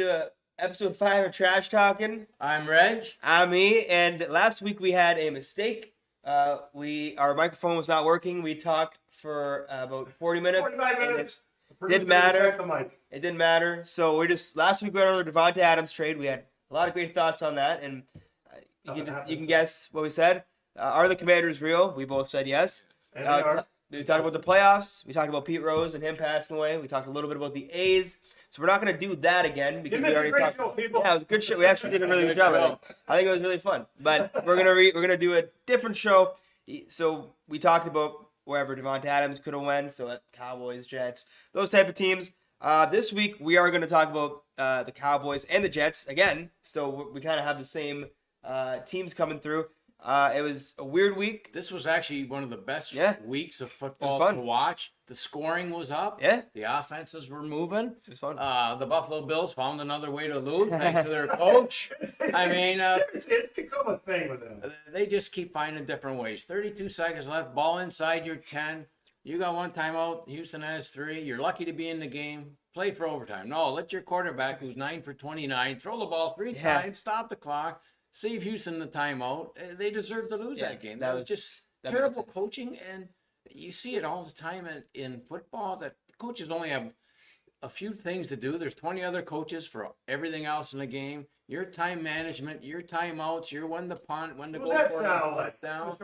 to episode 5 of Trash Talkin. I'm Reg. I'm me, and last week we had a mistake. Our microphone was not working. We talked for about 40 minutes. 45 minutes. It didn't matter. It didn't matter. So last week we had another Devontae Adams trade. We had a lot of great thoughts on that, and you can guess what we said. Are the Commanders real? We both said yes. And they are. We talked about the playoffs. We talked about Pete Rose and him passing away. We talked a little bit about the A's. So we're not going to do that again because we already talked. Show, people. Yeah, it was a good show. We actually did a really good job. I think it was really fun. But we're gonna do a different show. So we talked about wherever Devontae Adams could have went. So Cowboys, Jets, those type of teams. This week we are going to talk about the Cowboys and the Jets again. So we kind of have the same teams coming through. It was a weird week. This was actually one of the best weeks of football to watch. The scoring was up. Yeah. The offenses were moving. It was fun. The Buffalo Bills found another way to lose thanks to their coach. I mean, it's become a thing with them. They just keep finding different ways. 32 seconds left. Ball inside your 10. You got one timeout. Houston has 3. You're lucky to be in the game. Play for overtime. No, let your quarterback, who's 9 for 29, throw the ball 3 times. Stop the clock. Save Houston the timeout. They deserve to lose that game. That was just terrible coaching, and you see it all the time in football that coaches only have a few things to do. There's 20 other coaches for everything else in the game. Your time management, your timeouts, your when to punt, when to go for it down.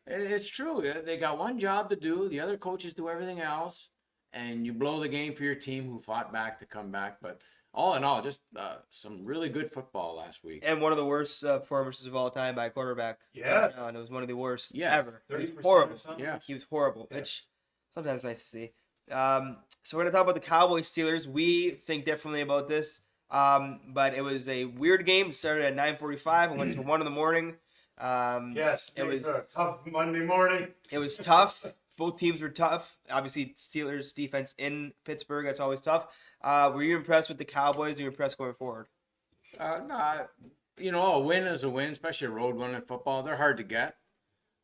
It's true. They got one job to do. The other coaches do everything else, and you blow the game for your team who fought back to come back. But all in all, just some really good football last week. And one of the worst performances of all time by a quarterback. Yeah. And it was one of the worst ever. 30% He was horrible. Yeah. He was horrible, which sometimes nice to see. So we're going to talk about the Cowboys Steelers. We think differently about this, but it was a weird game. It started at 9:45 and went to 1 in the morning. It was a tough Monday morning. It was tough. Both teams were tough. Obviously, Steelers defense in Pittsburgh, that's always tough. Were you impressed with the Cowboys? Were you impressed going forward? A win is a win, especially a road win in football. They're hard to get.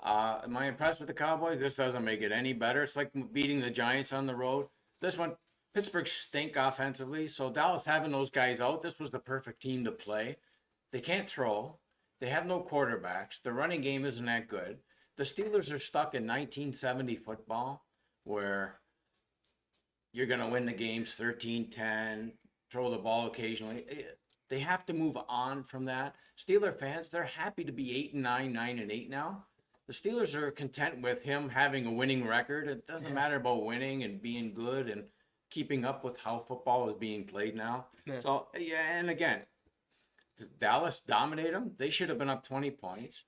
Am I impressed with the Cowboys? This doesn't make it any better. It's like beating the Giants on the road. This one, Pittsburgh stink offensively, so Dallas having those guys out, this was the perfect team to play. They can't throw. They have no quarterbacks. The running game isn't that good. The Steelers are stuck in 1970 football where you're going to win the games 13-10, throw the ball occasionally. They have to move on from that. Steeler fans, they're happy to be 8-9, 9-8 now. The Steelers are content with him having a winning record. It doesn't matter about winning and being good and keeping up with how football is being played now. Yeah. So, and again, Dallas dominated them. They should have been up 20 points.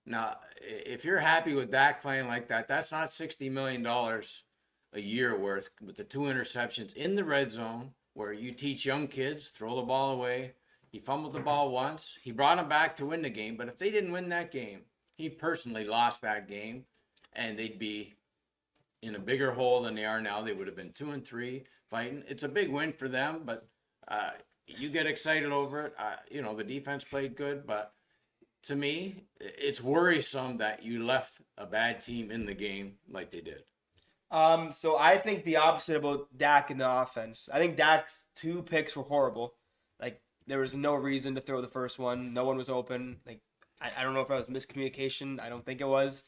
Now, if you're happy with Dak playing like that, that's not $60 million a year worth with the 2 interceptions in the red zone where you teach young kids, throw the ball away. He fumbled the ball once. He brought them back to win the game. But if they didn't win that game, he personally lost that game, and they'd be in a bigger hole than they are now. They would have been 2-3 fighting. It's a big win for them, but you get excited over it. The defense played good, but to me, it's worrisome that you left a bad team in the game like they did. So I think the opposite about Dak and the offense. I think Dak's 2 picks were horrible. Like, there was no reason to throw the first one. No one was open. Like, I don't know if it was miscommunication. I don't think it was.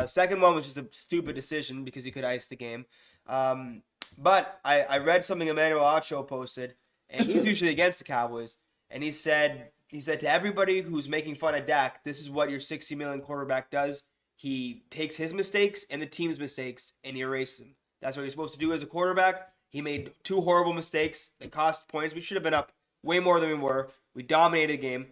Second one was just a stupid decision because he could ice the game. But I read something Emmanuel Acho posted, and he's usually against the Cowboys. And he said to everybody who's making fun of Dak, this is what your $60 million quarterback does. He takes his mistakes and the team's mistakes and he erases them. That's what you're supposed to do as a quarterback. He made 2 horrible mistakes that cost points. We should have been up way more than we were. We dominated the game.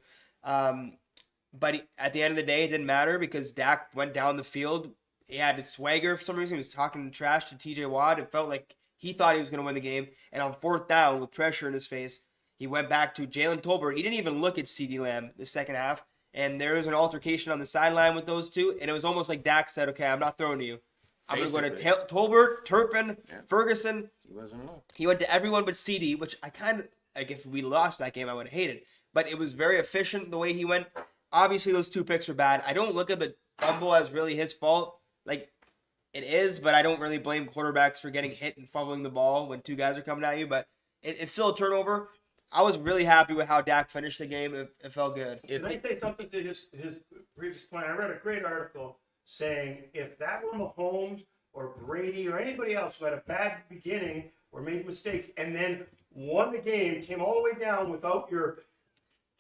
But at the end of the day, it didn't matter because Dak went down the field. He had his swagger for some reason. He was talking trash to TJ Watt. It felt like he thought he was going to win the game. And on 4th down, with pressure in his face, he went back to Jalen Tolbert. He didn't even look at CeeDee Lamb the second half. And there was an altercation on the sideline with those two. And it was almost like Dak said, okay, I'm not throwing to you. I'm going to go to Tolbert, Turpin, Ferguson. He wasn't alone. He went to everyone but CeeDee, which I kind of, like, if we lost that game, I would have hated. But it was very efficient the way he went. Obviously, those 2 picks were bad. I don't look at the fumble as really his fault. Like, it is, but I don't really blame quarterbacks for getting hit and fumbling the ball when 2 guys are coming at you. But it's still a turnover. I was really happy with how Dak finished the game. It felt good. Can I say something to his previous point? I read a great article saying if that were Mahomes or Brady or anybody else who had a bad beginning or made mistakes and then won the game, came all the way down without your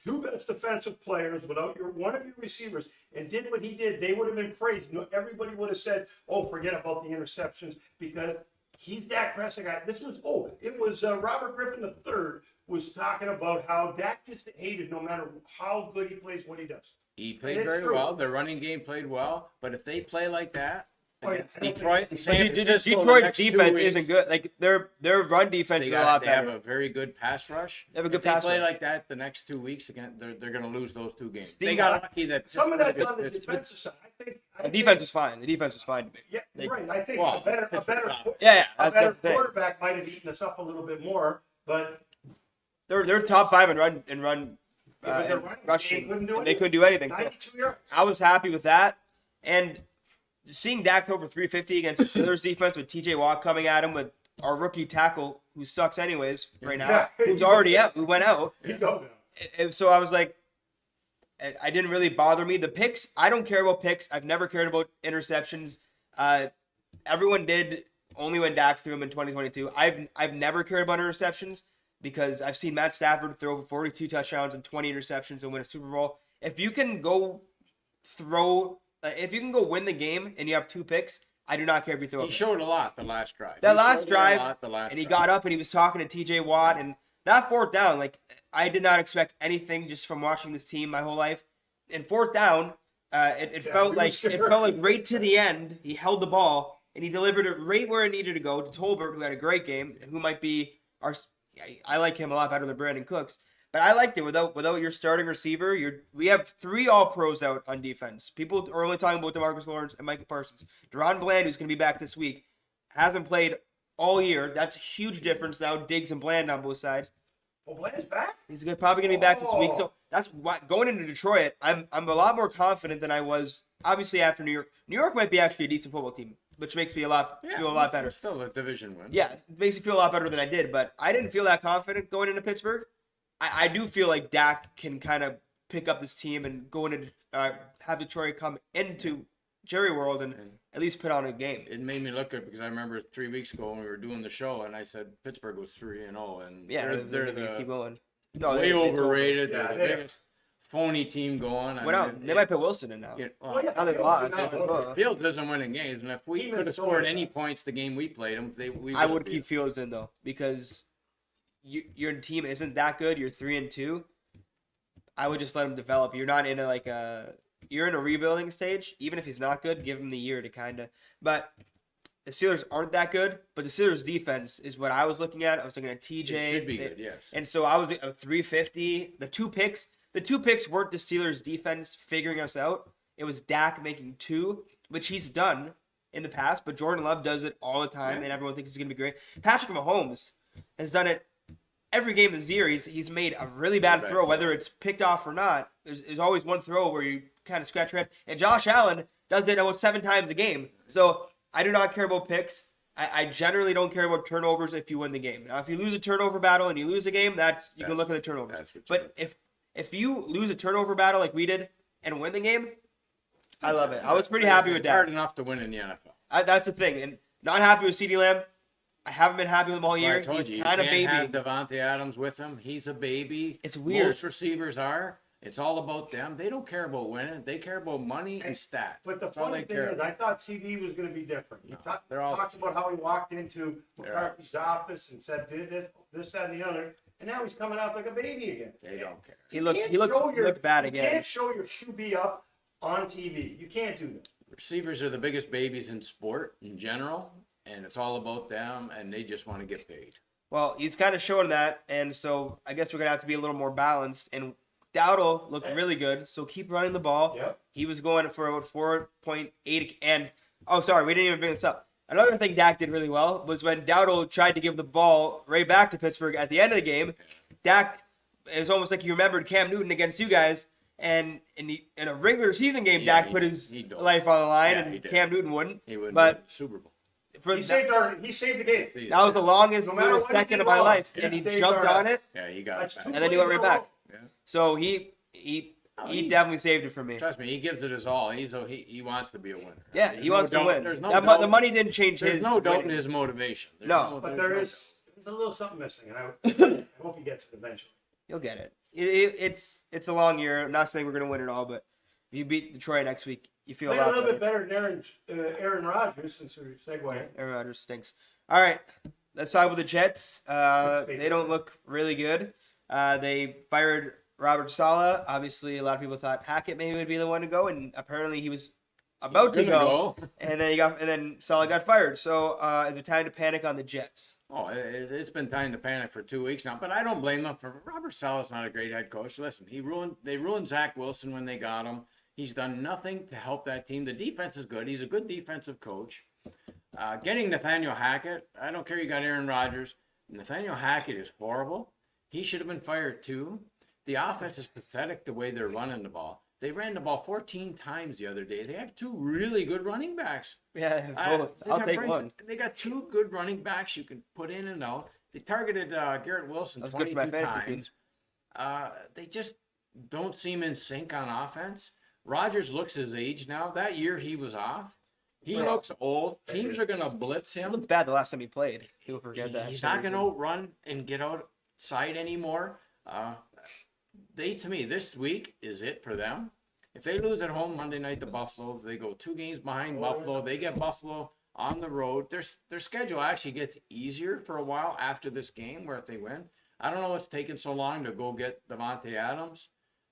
two best defensive players, without one of your receivers, and did what he did, they would have been praised. Everybody would have said, "Oh, forget about the interceptions," because he's Dak Prescott. It was Robert Griffin III was talking about how Dak just hated no matter how good he plays, what he does. He played very well. Their running game played well. But if they play like that, against yeah. Detroit and San Francisco, Detroit's defense isn't good. Like their run defense is a lot better. They have a very good pass rush. They have a good if pass they play rush. like that the next 2 weeks again, they're going to lose those 2 games. Steve, they got lucky that Some of that's on the defensive side. The defense was fine. The defense was fine to me. Yeah, right. I think Well, a better that's better the thing. quarterback might have eaten us up a little bit more, but They're top 5 in run it was their and running. rushing. They couldn't do anything. They couldn't do anything. So 92 yards. I was happy with that. And seeing Dak throw for 350 against the Steelers defense with TJ Watt coming at him with our rookie tackle who sucks anyways right now, Yeah. who's already out, who went out. He's out now. So I was like, I didn't really bother me. The picks, I don't care about picks. I've never cared about interceptions. Everyone did only when Dak threw them in 2022. I've never cared about interceptions because I've seen Matt Stafford throw for 42 touchdowns and 20 interceptions and win a Super Bowl. If you can go win the game and you have 2 picks, I do not care if you throw. He showed a lot the last drive. That last drive, and he got up and he was talking to TJ Watt, and that 4th down, like I did not expect anything just from watching this team my whole life. And 4th down, it felt like right to the end, he held the ball and he delivered it right where it needed to go to Tolbert, who had a great game, who might be I like him a lot better than Brandon Cooks. But I liked it without your starting receiver. We have 3 All-Pros out on defense. People are only talking about DeMarcus Lawrence and Micah Parsons. Deron Bland, who's going to be back this week, hasn't played all year. That's a huge difference now. Diggs and Bland on both sides. Well, Bland's back. He's probably going to be back this week. So that's why going into Detroit, I'm a lot more confident than I was. Obviously, after New York. New York might be actually a decent football team, which makes me feel a lot better. It's still a division win. Yeah, it makes me feel a lot better than I did. But I didn't feel that confident going into Pittsburgh. I do feel like Dak can kind of pick up this team and go into have Detroit come into Jerry World and at least put on a game. It made me look good because I remember 3 weeks ago when we were doing the show and I said Pittsburgh was 3-0 and Yeah, they're the keep going. No, way overrated. Yeah, They're the biggest phony team going. They might put Wilson in now. Now they've lost. Fields isn't winning games, and if we could have scored any points the game we played them, I would keep Fields in though because your team isn't that good. You're 3-2. I would just let him develop. You're not in you're in a rebuilding stage. Even if he's not good, give him the year to kind of. But the Steelers aren't that good. But the Steelers defense is what I was looking at. I was looking at TJ. It should be good, yes. And so I was at 350. The two picks weren't the Steelers defense figuring us out. It was Dak making 2, which he's done in the past. But Jordan Love does it all the time, and everyone thinks he's going to be great. Patrick Mahomes has done it. Every game this year, he's made a really bad throw, whether it's picked off or not. There's always one throw where you kind of scratch your head. And Josh Allen does it about 7 times a game. So I do not care about picks. I generally don't care about turnovers if you win the game. Now, if you lose a turnover battle and you lose a game, you can look at the turnovers. But if you lose a turnover battle like we did and win the game, I love it. I was pretty happy with that. It's hard enough to win in the NFL. That's the thing. And not happy with CeeDee Lamb. I haven't been happy with him all year. He's kind of baby. You can't have Devontae Adams with him. He's a baby. It's weird. Most receivers are. It's all about them. They don't care about winning. They care about money and stats. But the funny thing is, I thought CD was going to be different. He talked about how he walked into McCarthy's office and said this, that, and the other, and now he's coming out like a baby again. They don't care. He looked bad again. You can't show your QB up on TV. You can't do that. Receivers are the biggest babies in sport in general, and it's all about them, and they just want to get paid. Well, he's kind of showing that, and so I guess we're going to have to be a little more balanced. And Dowdle looked really good, so keep running the ball. Yep. He was going for about 4.8. And, we didn't even bring this up. Another thing Dak did really well was when Dowdle tried to give the ball right back to Pittsburgh at the end of the game. Dak, it was almost like he remembered Cam Newton against you guys. And in a regular season game, Dak put his life on the line, and Cam Newton wouldn't. He wouldn't. But Super Bowl. He saved the game. See, that was the longest No matter little what he second did of my wrong, life, he and he saved jumped our on it, yeah, he got That's it two back. and then he went right back. Yeah. So he definitely saved it for me. Trust me, he gives it his all. He wants to be a winner. Yeah, There's he no wants to doubt- win. There's no That doubt, the money didn't change There's his. no doubt in winning. his motivation. No. But there's there's a little something missing, and I hope he gets it eventually. You'll get it. It's a long year. I'm not saying we're gonna win it all, but if you beat Detroit next week, you feel Played a a lot little better. bit better than Aaron Rodgers, since we're segueing. Aaron Rodgers stinks. All right, let's talk about the Jets. They don't look really good. They fired Robert Saleh. Obviously, a lot of people thought Hackett maybe would be the one to go, and apparently he was about to gonna go. And then Saleh got fired. So is it time to panic on the Jets? Oh, it's been time to panic for 2 weeks now, but I don't blame them. For Robert Saleh's not a great head coach. Listen, they ruined Zach Wilson when they got him. He's done nothing to help that team. The defense is good. He's a good defensive coach. Getting Nathaniel Hackett, I don't care. You got Aaron Rodgers. Nathaniel Hackett is horrible. He should have been fired too. The offense is pathetic the way they're running the ball. They ran the ball 14 times the other day. They have two really good running backs. Yeah, both. They I'll got take one. They got two good running backs you can put in and out. They targeted Garrett Wilson That's good for my 22 fantasy times. They just don't seem in sync on offense. Rodgers looks his age now. That year he was off. He looks old. Teams are going to blitz He him. looked bad the last time he played. People forget that. He's not going to outrun and get outside anymore. To me, this week is it for them. If they lose at home Monday night to Buffalo, they go 2 games behind Buffalo. They get Buffalo on the road. Their schedule actually gets easier for a while after this game where if they win. I don't know what's taking so long to go get Devontae Adams,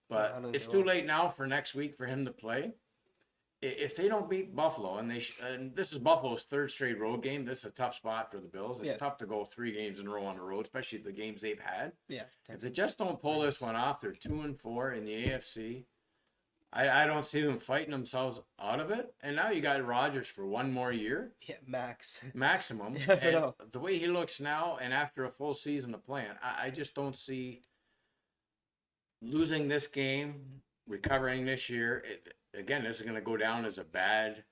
but I don't it's know. too late now for next week for him to play. If they don't beat Buffalo, and this is Buffalo's 3rd straight road game, this is a tough spot for the Bills. It's Yeah. tough to go 3 games in a row on the road, especially the games they've had. Yeah. If they just don't pull this one off, they're 2-4 in the AFC. I don't see them fighting themselves out of it. And now you got Rodgers for 1 more year, Yeah, Max. maximum. Yeah, I And know. the way he looks now, and after a full season of playing, I just don't see losing this game, recovering this year. Again, this is going to go down as a bad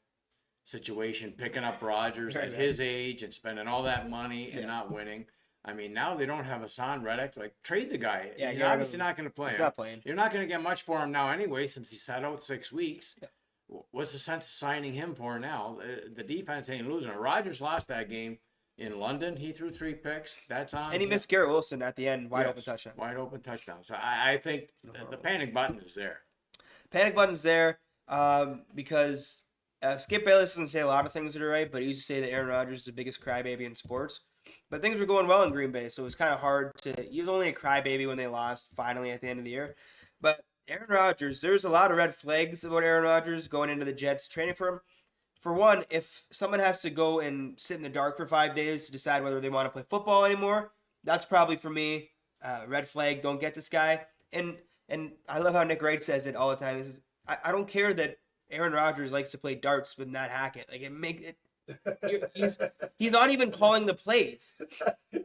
situation, picking up Rodgers Very at bad. his age and spending all that money and Yeah. not winning. I mean, now they don't have Hassan Reddick. Like, trade the guy. Yeah, He's get rid of obviously him. not going to play He's him. not playing. You're not going to get much for him now anyway, since he sat out 6 weeks. Yeah. What's the sense of signing him for now? The defense ain't losing. Rodgers lost that game in London. He threw 3 picks. That's on. And he him. missed Garrett Wilson at the end, wide open Yes, touchdown. Wide open touchdown. So I think the panic button is there. Panic button's there because Skip Bayless doesn't say a lot of things that are right, but he used to say that Aaron Rodgers is the biggest crybaby in sports. But things were going well in Green Bay, so it was kind of hard to. He was only a crybaby when they lost finally at the end of the year. But Aaron Rodgers, there's a lot of red flags about Aaron Rodgers going into the Jets training for him. For one, if someone has to go and sit in the dark for 5 days to decide whether they want to play football anymore, that's probably for me. Red flag, don't get this guy. And I love how Nick Wright says it all the time. He says, I don't care that Aaron Rodgers likes to play darts with Matt Hackett. Like he's not even calling the plays.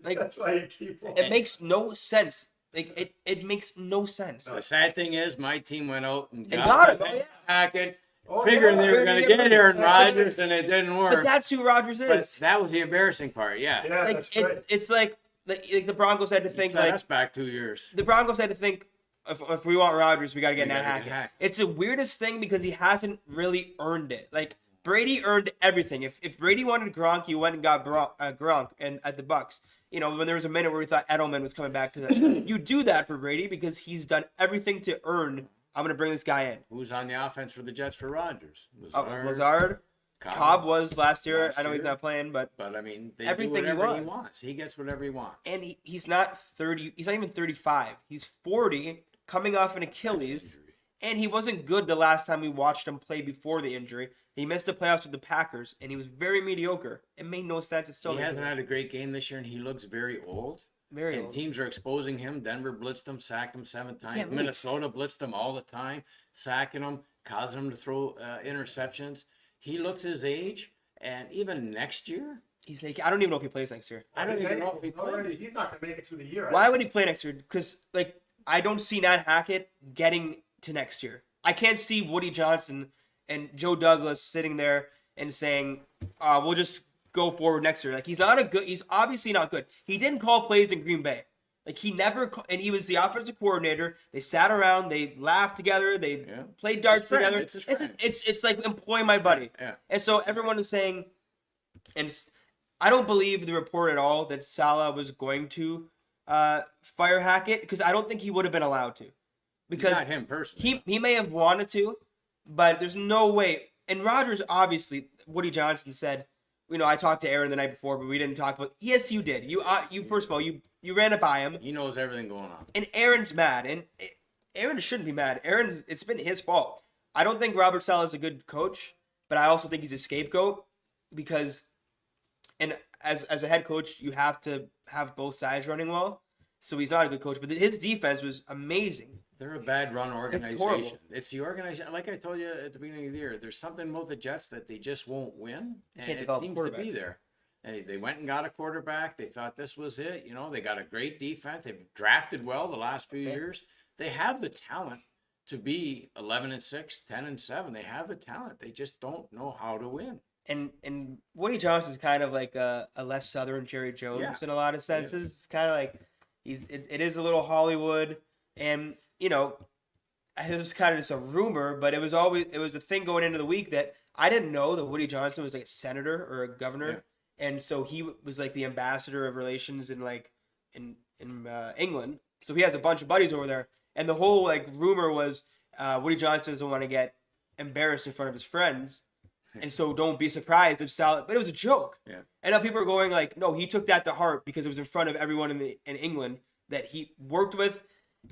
Like That's why you keep on. it makes no sense. Like it makes no sense. The sad thing is, my team went out and got him. Oh, yeah. Hackett, Oh, figuring yeah. they were going to get Aaron Rodgers, and it didn't But work. that's who Rodgers But is. that was the embarrassing part. Yeah, Yeah, Like that's right. it's like the Broncos had to He think set like us back 2 years. the Broncos had to think if we want Rodgers, we got to get We Matt gotta get Hackett. Hackett. It's the weirdest thing because he hasn't really earned it. Like Brady earned everything. If Brady wanted Gronk, you went and got Gronk and at the Bucks. You know, when there was a minute where we thought Edelman was coming back to that, you do that for Brady because he's done everything to earn. I'm gonna bring this guy in. Who's on the offense for the Jets for Rodgers? Oh, Lazard, Cobb was last year. Last I know he's year. not playing, but But I mean, they Everything do he whatever he wants. wants. He gets whatever he wants. and he's not 30. He's not even 35. He's 40, coming off an Achilles, and he wasn't good the last time we watched him play before the injury. He missed the playoffs with the Packers, and he was very mediocre. It made no sense. It still He doesn't. hasn't had a great game this year, and he looks very old. Very And old. teams are exposing him. Denver blitzed him, sacked him 7 times. can't move. Minnesota blitzed him all the time, sacking him, causing him to throw interceptions. He looks his age, and even next year, He's like, I don't even know if he plays next year. I don't even know if he Already, plays. he's not going to make it through the year. Why would he play next year? Because like I don't see Nat Hackett getting to next year. I can't see Woody Johnson and Joe Douglas sitting there and saying, "We'll just go forward next year. Like he's obviously not good. He didn't call plays in Green Bay. Like he never, and he was the offensive coordinator. They sat around, they laughed together, they played darts together. It's like employ my buddy. Yeah. And so everyone is saying, and I don't believe the report at all that Saleh was going to fire Hackett because I don't think he would have been allowed to. Because not him personally. He may have wanted to, but there's no way. And Rodgers, obviously, Woody Johnson said, I talked to Aaron the night before, but we didn't talk about. Yes, you did. You first of all, you ran it by him. He knows everything going on. And Aaron's mad, and Aaron shouldn't be mad. It's been his fault. I don't think Robert Saleh is a good coach, but I also think he's a scapegoat because, and as a head coach, you have to have both sides running well. So he's not a good coach, but his defense was amazing. They're a bad run organization. horrible. It's the organization. Like I told you at the beginning of the year, there's something about the Jets that they just won't win, and Can't it develop a seems to quarterback. be there. They went and got a quarterback. They thought this was it. They got a great defense. They've drafted well the last few years. They have the talent to be 11-6, 10-7. They have the talent. They just don't know how to win. And Woody Johnson's kind of like a less Southern Jerry Jones in a lot of senses. It's kind of like it is a little Hollywood, and it was kind of just a rumor, but it was a thing going into the week that I didn't know that Woody Johnson was like a senator or a governor, and so he was like the ambassador of relations in England. So he has a bunch of buddies over there, and the whole like rumor was Woody Johnson doesn't want to get embarrassed in front of his friends. And so don't be surprised if Saleh, but it was a joke. Yeah. And now people are going like, no, he took that to heart because it was in front of everyone in England that he worked with.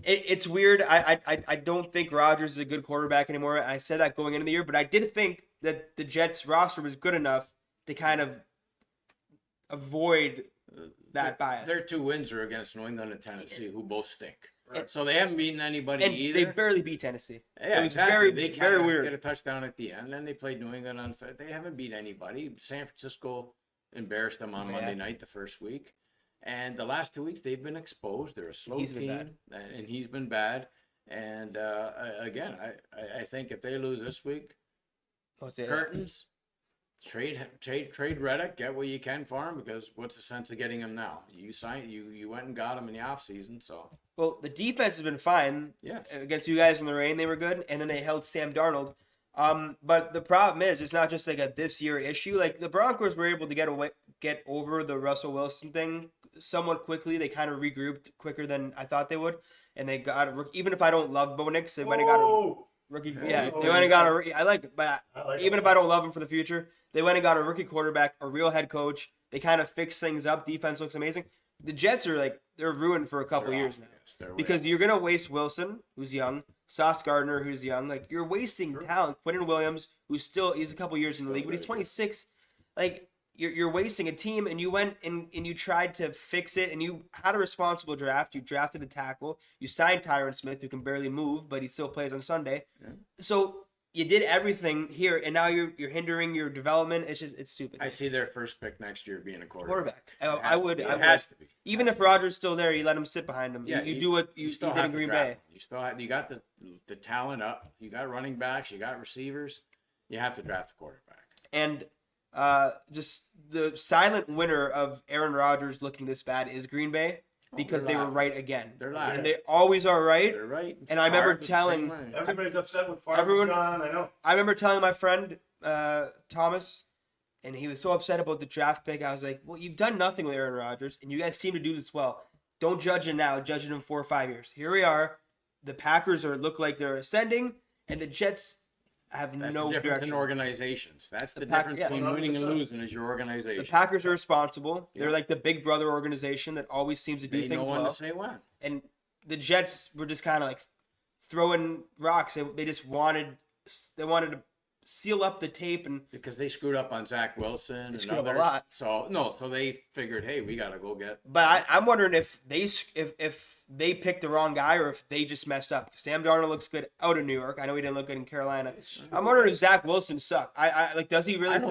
It's weird. I don't think Rodgers is a good quarterback anymore. I said that going into the year, but I did think that the Jets roster was good enough to kind of avoid that bias. Their 2 wins are against New England and Tennessee, who both stink. So they haven't beaten anybody and either. they barely beat Tennessee. Yeah, it was exactly. very, They very weird. Get a touchdown at the end, and they played New England on. They haven't beat anybody. San Francisco embarrassed them on Monday night the first week, and the last 2 weeks they've been exposed. They're a slow team, and he's been bad. And again, I think if they lose this week, curtains. Trade Reddick, get what you can for him, because what's the sense of getting him now? You went and got him in the offseason, so. Well, the defense has been fine. Yeah. Against you guys in the rain, they were good, and then they held Sam Darnold. But the problem is, it's not just like a this year issue. Like the Broncos were able to get over the Russell Wilson thing somewhat quickly. They kind of regrouped quicker than I thought they would, and they got even if I don't love Bo Nix, they went and got a rookie. Yeah, they went and got a rookie. I like it, but even if I don't love him for the future, they went and got a rookie quarterback, a real head coach. They kind of fixed things up. Defense looks amazing. The Jets are they're ruined for a couple years now because you're gonna waste Wilson, who's young, Sauce Gardner, who's young. Like you're wasting talent. Quentin Williams, he's a couple years in the league, but he's 26. Like you're wasting a team, and you went and you tried to fix it, and you had a responsible draft. You drafted a tackle. You signed Tyron Smith, who can barely move, but he still plays on Sunday. Yeah. So you did everything here, and now you're hindering your development. It's stupid. I see their first pick next year being a quarterback. I would. It has to be. Even if Rodgers still there, you let him sit behind him. Yeah, you do what you did in Green Bay. You got the talent up. You got running backs. You got receivers. You have to draft a quarterback. And just the silent winner of Aaron Rodgers looking this bad is Green Bay. Because they were right again. They're lying. And they always are right. They're right. And I remember telling... Everybody's upset when Favre's gone, I know. I remember telling my friend, Thomas, and he was so upset about the draft pick. I was like, well, you've done nothing with Aaron Rodgers, and you guys seem to do this well. Don't judge it now. Judge it in 4 or 5 years. Here we are. The Packers look like they're ascending, and the Jets have That's no the difference direction. in organizations. That's the difference between winning and losing is your organization. The Packers are responsible. They're like the big brother organization that always seems to do things well. They know when to say when. And the Jets were just kind of like throwing rocks. They just wanted to seal up the tape, and because they screwed up on Zach Wilson and screwed up others. a lot. So they figured, hey, we got to go get. But I'm wondering if they picked the wrong guy or if they just messed up. Sam Darnold looks good out of New York. I know he didn't look good in Carolina. I'm wondering if Zach Wilson sucked. Does he really? I don't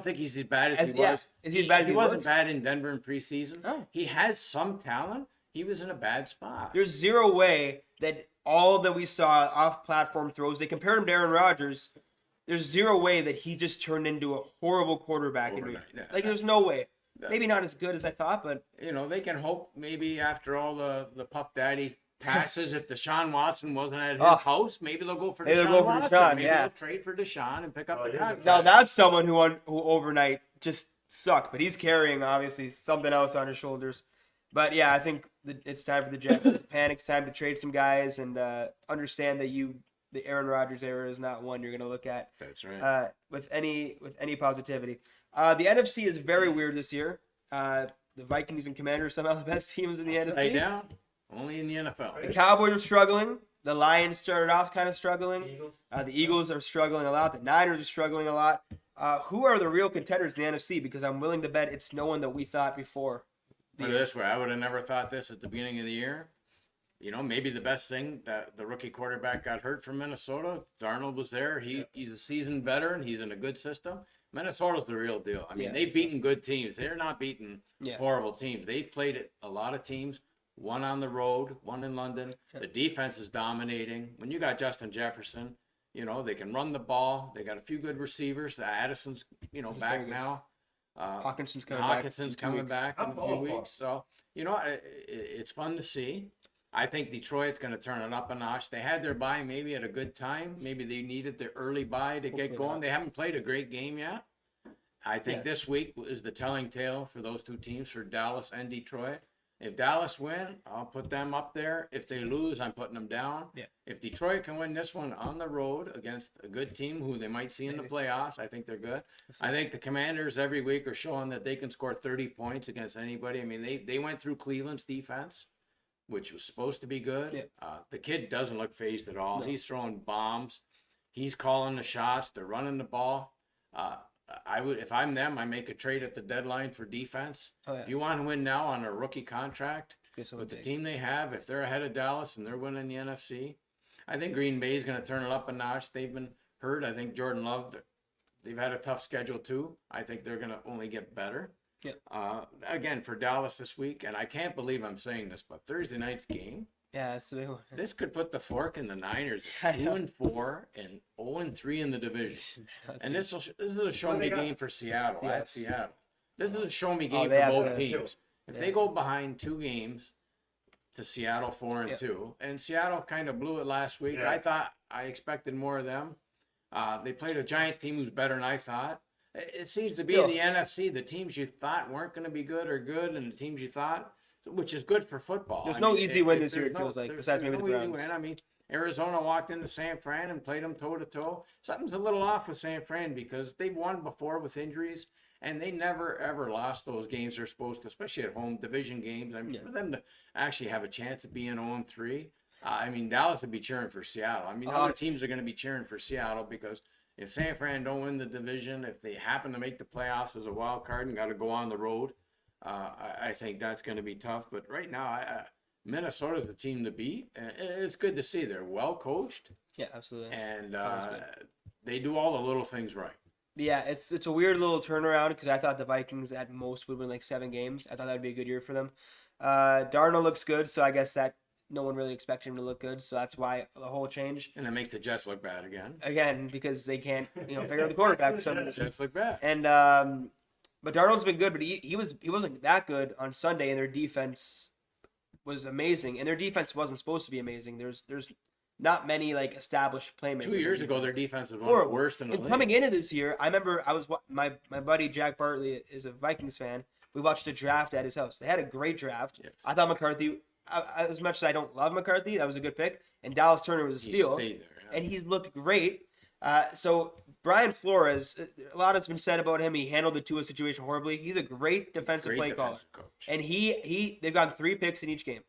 think he's as bad as he was. Is he as bad as he wasn't looks? bad in Denver in preseason. Oh. He has some talent. He was in a bad spot. There's zero way that all that we saw off-platform throws. They compared him to Aaron Rodgers. there's zero way that he just turned into a horrible quarterback. Overnight, yeah. Like, there's no way. Maybe not as good as I thought, but You know, they can hope maybe after all the Puff Daddy passes, if Deshaun Watson wasn't at his house, maybe they'll go for Maybe they'll Deshaun go for Watson. Deshaun, Maybe yeah. they'll trade for Deshaun and pick up the here's a contract. now that's someone who overnight just sucked. But he's carrying, obviously, something else on his shoulders. But, yeah, I think it's time for the Jets to panic. It's time to trade some guys and understand that the Aaron Rodgers era is not one you're going to look at. That's right. With any positivity. The NFC is very weird this year. The Vikings and Commanders somehow the best teams in the NFC. Upside down, only in the NFL. The Cowboys are struggling. The Lions started off kind of struggling. Eagles. The Eagles are struggling a lot. The Niners are struggling a lot. Who are the real contenders in the NFC? Because I'm willing to bet it's no one that we thought before. Put it this way, I would have never thought this at the beginning of the year. You know, maybe the best thing that the rookie quarterback got hurt from Minnesota. Darnold was there. He's a seasoned veteran. He's in a good system. Minnesota's the real deal. I mean, they've beaten good teams. They're not beating horrible teams. They've played a lot of teams, one on the road, one in London. The defense is dominating. When you got Justin Jefferson, you know, they can run the ball. They got a few good receivers. Addison's, back now. Hawkinson's coming back in a few weeks. So, it's fun to see. I think Detroit's going to turn it up a notch. They had their bye maybe at a good time. Maybe they needed the early bye to get going. They haven't played a great game yet. I think this week is the telling tale for those two teams, for Dallas and Detroit. If Dallas win, I'll put them up there. If they lose, I'm putting them down. Yeah. If Detroit can win this one on the road against a good team who they might see in the playoffs, I think they're good. I think the Commanders every week are showing that they can score 30 points against anybody. I mean, they went through Cleveland's defense, which was supposed to be good. Yeah. The kid doesn't look phased at all. No. He's throwing bombs. He's calling the shots. They're running the ball. If I'm them, I make a trade at the deadline for defense. If you want to win now on a rookie contract with the team they have, if they're ahead of Dallas and they're winning the NFC, I think Green Bay is going to turn it up a notch. They've been hurt. I think Jordan Love, they've had a tough schedule too. I think they're going to only get better. Yeah. Again, for Dallas this week, and I can't believe I'm saying this, but Thursday night's game. Yeah, that's the big one. This could put the fork in the Niners at 2-4 and 0-3 in the division. And this is a show me game for Seattle. At Seattle, this is a show me game for both teams. If they go behind 2 games to Seattle 4-2, and Seattle kind of blew it last week. I expected more of them. They played a Giants team who's better than I thought. It seems to be in the NFC, the teams you thought weren't going to be good are good, and the teams you thought, which is good for football. There's no easy win this year, it feels like, besides maybe the Browns. Win. I mean, Arizona walked into San Fran and played them toe-to-toe. Something's a little off with San Fran because they've won before with injuries, and they never, ever lost those games they're supposed to, especially at home, division games. I mean, for them to actually have a chance of being 0-3, I mean, Dallas would be cheering for Seattle. I mean, other teams are going to be cheering for Seattle because if San Fran don't win the division, if they happen to make the playoffs as a wild card and got to go on the road, I think that's going to be tough. But right now, Minnesota's the team to beat. It's good to see they're well coached. Yeah, absolutely. And they do all the little things right. Yeah, it's a weird little turnaround because I thought the Vikings at most would win like 7 games. I thought that'd be a good year for them. Darnold looks good, so I guess that no one really expected him to look good, so that's why the whole change. And it makes the Jets look bad again. Again, because they can't, figure out the quarterback for some reason. Jets look bad. And but Darnold's been good, but he wasn't that good on Sunday, and their defense was amazing. And their defense wasn't supposed to be amazing. There's not many like established playmakers. 2 years ago, their defense was one of the worst in the league. Coming into this year, I remember my buddy Jack Bartley is a Vikings fan. We watched a draft at his house. They had a great draft. Yes. I thought McCarthy. As much as I don't love McCarthy, that was a good pick. And Dallas Turner was a steal. And he's looked great. So Brian Flores, a lot has been said about him. He handled the Tua situation horribly. He's a great defensive play caller. Coach. And they've gotten 3 picks in each game.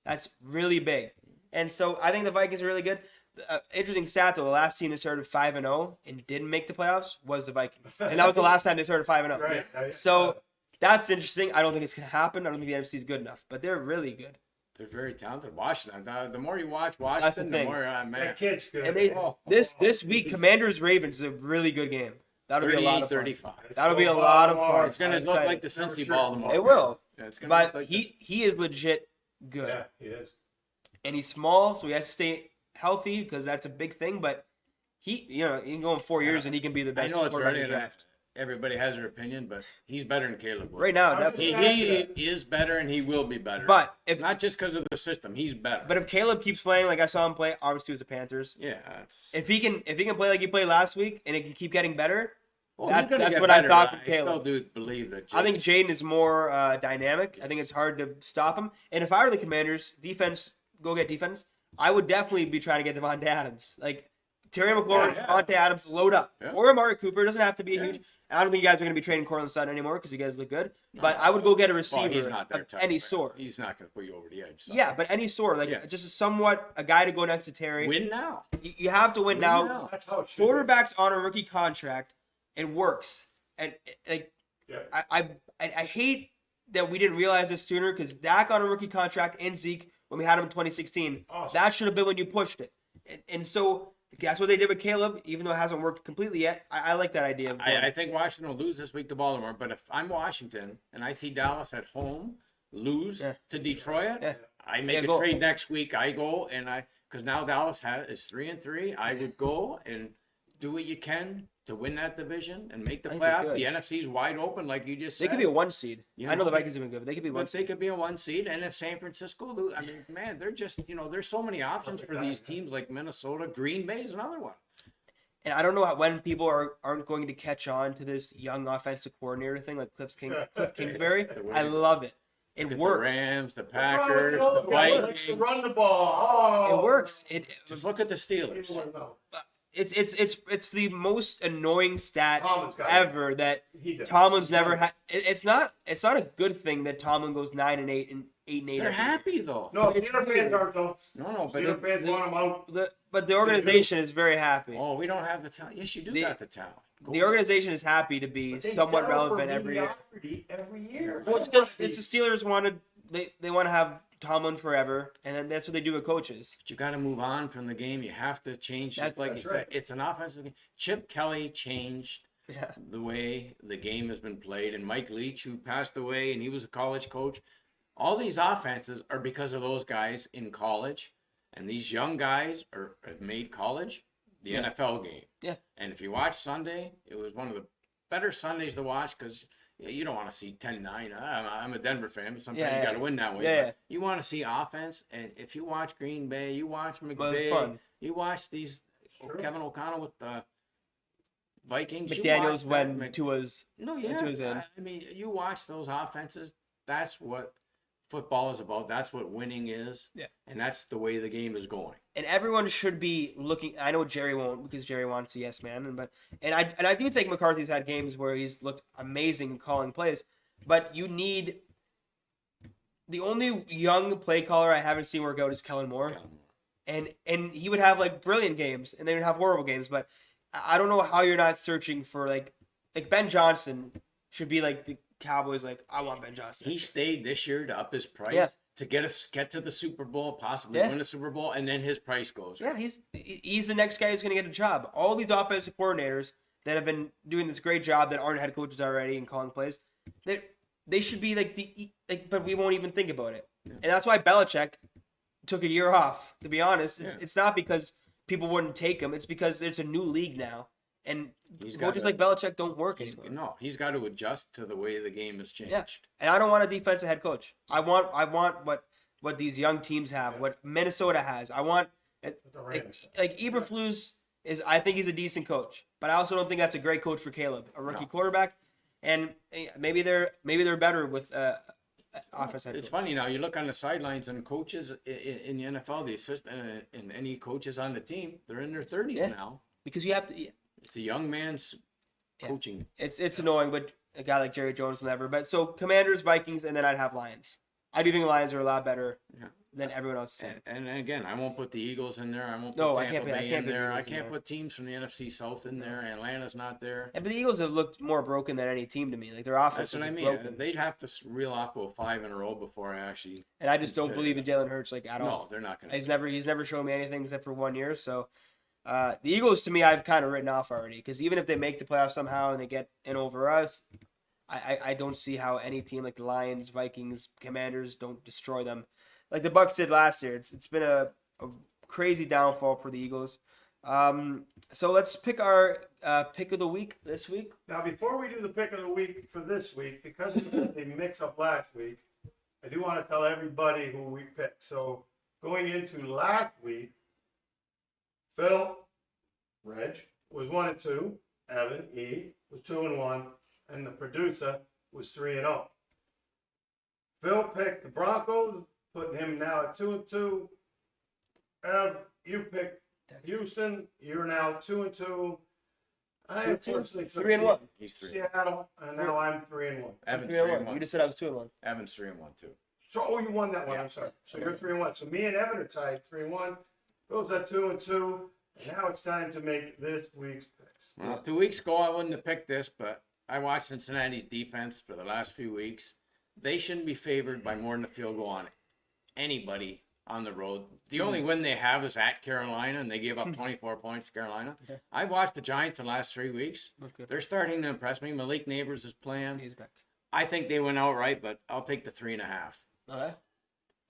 That's really big. And so I think the Vikings are really good. Interesting stat though, the last team that started 5-0 and didn't make the playoffs was the Vikings. And that was the last time they started 5-0. Right. So that's interesting. I don't think it's going to happen. I don't think the NFC is good enough. But they're really good. They're very talented. Washington. The more you watch Washington, the more I'm mad. That kid's good. And this week, Commanders Ravens is a really good game. That'll be a lot of fun. 35. That'll be a lot of fun. It's going to look like the Cincy Baltimore. It will. Yeah, it's but like he is legit good. Yeah, he is. And he's small, so he has to stay healthy because that's a big thing. But you can go in 4 years and he can be the I best know it's quarterback early in the and draft. everybody has their opinion, but he's better than Caleb Williams. Right now, I was just definitely. He is better and he will be better. But if not just because of the system, he's better. But if Caleb keeps playing like I saw him play, obviously with the Panthers. yeah, If he can play like he played last week and it can keep getting better, well, that's he's gonna get what I better, thought but from I still Caleb. do believe that. I think Jaden is more dynamic. I think it's hard to stop him. And if I were the Commanders, go get defense, I would definitely be trying to get Devontae Adams. Like Terry McLaurin, Yeah. Devontae Adams, load up. Yeah. Or Amari Cooper. It doesn't have to be Yeah. huge. I don't think you guys are going to be trading Cortland Sutton anymore because you guys look good. But I would go get a well, receiver he's not their of type any of player. sort. He's not going to put you over the edge. So. Yeah, but any sort. Like Yeah. just somewhat a guy to go next to Terry. Win now. You have to win now. now. That's how it should be. Quarterbacks on a rookie contract, it works. And like, Yeah. I hate that we didn't realize this sooner because Dak on a rookie contract and Zeke when we had him in 2016, Awesome. that should have been when you pushed it. And so that's what they did with Caleb, even though it hasn't worked completely yet. I like that idea. Of I think Washington will lose this week to Baltimore, but if I'm Washington and I see Dallas at home lose to Detroit, Yeah. I make a go. trade next week. I go and because now Dallas is 3-3. I would go and do what you can to win that division and make the I think they playoffs. could. The NFC's wide open, like you just said. they could be a 1 seed. You I know know, the Vikings have been good, but they could be 1 But seed. they could be a 1 seed, and if San Francisco lose, I mean, man, they're just there's so many options for these teams like Minnesota. Green Bay is another one. And I don't know when people aren't going to catch on to this young offensive coordinator thing like Cliff Kingsbury. I love it. It Look at works. The Rams, the What's wrong with Packers, the old the guy? He likes Vikings. to run the ball. Oh, It works. Just look at the Steelers. People don't know. It's the most annoying stat Tomlin's got it. ever that He does. Tomlin's never had. It's not a good thing that Tomlin goes 9-8 and 8-8. They're happy though. No, It's Steeler weird. fans aren't though. No, but Steeler fans want him out. But the organization is very happy. oh, we don't have the talent. Yes, you do got the talent. Go. The organization is happy to be But they somewhat settle for relevant every year. mediocrity every year. Well, it's because it's the Steelers wanted they want to have Tomlin forever, and then that's what they do with coaches. But you got to move on from the game. You have to change. Just like you That's said, right. it's an offensive game. Chip Kelly changed Yeah. the way the game has been played, and Mike Leach, who passed away, and he was a college coach. All these offenses are because of those guys in college, and these young guys have made college the Yeah. NFL game. Yeah. And if you watch Sunday, it was one of the better Sundays to watch because you don't want to see 10-9. I'm a Denver fan, but sometimes Yeah, you got to win that way. yeah. But you want to see offense, and if you watch Green Bay, you watch Well, it's McVay, fun. you watch these true. Kevin O'Connell with the Vikings. you McDaniels watch that when Tua's no, when yeah. Tua's in. I mean, you watch those offenses. That's what football is about. That's what winning is. Yeah. And that's the way the game is going. And everyone should be looking. I know Jerry won't because Jerry wants a yes man, and I do think McCarthy's had games where he's looked amazing calling plays, but you need. The only young play caller I haven't seen work out is Kellen Moore, and he would have like brilliant games, and they would have horrible games. But I don't know how you're not searching for like Ben Johnson should be like the Cowboys. Like I want Ben Johnson. He stayed this year to up his price Yeah. to get to the Super Bowl, possibly Yeah. win the Super Bowl, and then his price goes. Yeah, he's the next guy who's going to get a job. All these offensive coordinators that have been doing this great job that aren't head coaches already and calling plays, they should be but we won't even think about it. Yeah. And that's why Belichick took a year off. To be honest, Yeah. it's not because people wouldn't take him. It's because it's a new league now, and He's coaches gotta- like Belichick don't work anymore. He's got to adjust to the way the game has changed. Yeah. And I don't want a defensive head coach. I want what these young teams have, what Minnesota has. I want The Rams. like Eberflus is. I think he's a decent coach, but I also don't think that's a great coach for Caleb, a rookie No. quarterback. And maybe they're better with offense head It's coach. funny now. You look on the sidelines and coaches in the NFL, the assistant and any coaches on the team, they're in their 30s Yeah. now. Because you have to. It's a young man's Yeah. coaching. It's annoying, but a guy like Jerry Jones will never. But so Commanders, Vikings, and then I'd have Lions. I do think the Lions are a lot better Yeah. than everyone else is saying. And again, I won't put the Eagles in there. I won't No, put I Tampa can't put- I Bay can't in put the there. I Eagles in can't there. put teams from the NFC South in there. Atlanta's not there. And but the Eagles have looked more broken than any team to me. Like their offense That's what I is mean. broken. They'd have to reel off about 5 in a row before I actually. And I just don't consider believe in it. Jalen Hurts like at all. No, they're not going to. He's never shown me anything except for 1 year. So the Eagles to me I've kind of written off already because even if they make the playoffs somehow and they get in over us, I don't see how any team like the Lions, Vikings, Commanders don't destroy them like the Bucks did last year. It's been a crazy downfall for the Eagles. So let's pick our pick of the week this week. Now, before we do the pick of the week for this week, because we had the mix-up last week, I do want to tell everybody who we picked. So going into last week, Phil, Reg, was 1-2. Evan, E, was 2-1. And the producer was 3-0. Phil picked the Broncos, putting him now at 2-2. Ev, you picked Houston. You're now 2-2. I unfortunately took 3-1. He's 3. Seattle, and now I'm 3-1. Evan's 3-1. You 3-1. just said I was 2-1. Evan's 3-1 too. So, oh, you won that one. I'm sorry. So you're 3-1. So me and Evan are tied 3-1. Phil's at 2-2. And now it's time to make this week's picks. Well, 2 weeks ago I wouldn't have picked this, but I watched Cincinnati's defense for the last few weeks. They shouldn't be favored by more than a field goal on anybody on the road. The only win they have is at Carolina, and they gave up 24 points to Carolina. Okay. I've watched the Giants the last 3 weeks. Okay. They're starting to impress me. Malik Neighbors is playing. He's back. I think they went outright, but I'll take the 3.5. Okay.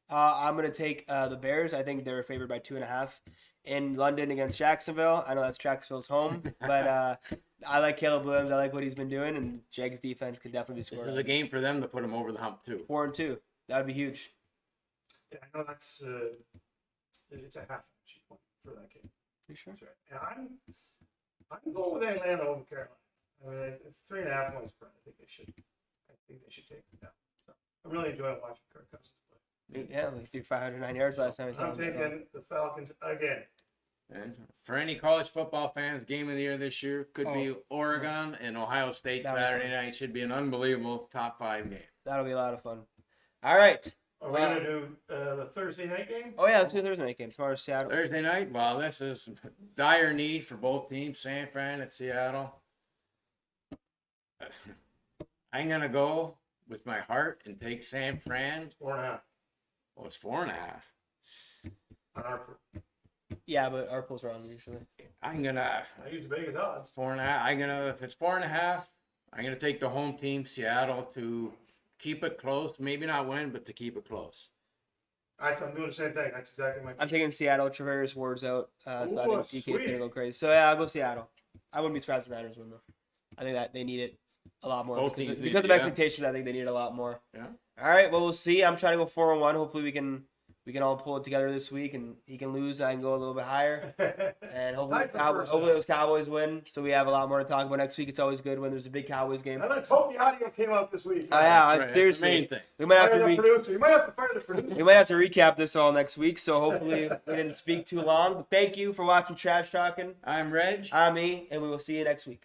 I'm gonna take the Bears. I think they're favored by 2.5 in London against Jacksonville. I know that's Jacksonville's home, but I like Caleb Williams. I like what he's been doing, and Jags defense can definitely be This scoring. was a game for them to put them over the hump too. 4-2. That would be huge. Yeah, I know that's it's a half actually point for that game. You sure? That's right. And I'm going with Atlanta over Carolina. I mean, it's 3.5 points spread. I think they should take it down. So I'm really enjoying watching Kirk Cousins play. Yeah, we threw 509 yards last time. I'm taking the Falcons again. And for any college football fans, game of the year this year could be Oregon and Ohio State That would be Saturday night. Should be an unbelievable top 5 game. That'll be a lot of fun. All right. Are we going to do the Thursday night game? Oh, yeah, let's do the Thursday night game. Tomorrow's Seattle. Thursday night, well, this is dire need for both teams, San Fran and Seattle. I'm going to go with my heart and take San Fran. 4.5 Oh, it's 4.5. on our. Yeah, but our pool's wrong usually. I'm going to, I use the Vegas odds. 4.5. I'm going to, if it's 4.5, I'm going to take the home team, Seattle, to keep it close. Maybe not win, but to keep it close. I'm doing the same thing. That's exactly my. I'm taking Seattle. Travaris Ward's out. So I think Ooh, DK's sweet. gonna go crazy. So yeah, I'll go Seattle. I wouldn't be surprised if the Niners win though. I think that they need it a lot more Both because teams of, need because it, of yeah. expectations. I think they need it a lot more. Yeah. All right. Well, we'll see. I'm trying to go 4-1. Hopefully we can all pull it together this week, and he can lose. I can go a little bit higher, and hopefully, Tied for first, those Cowboys win. So we have a lot more to talk about next week. It's always good when there's a big Cowboys game. And let's hope the audio came out this week. Oh yeah, Right, that's the seriously. main thing. We might have Fire to the producer. You might have to fire the producer. we might have to recap this all next week. So hopefully we didn't speak too long. But thank you for watching Trash Talking. I'm Reg. I'm E, and we will see you next week.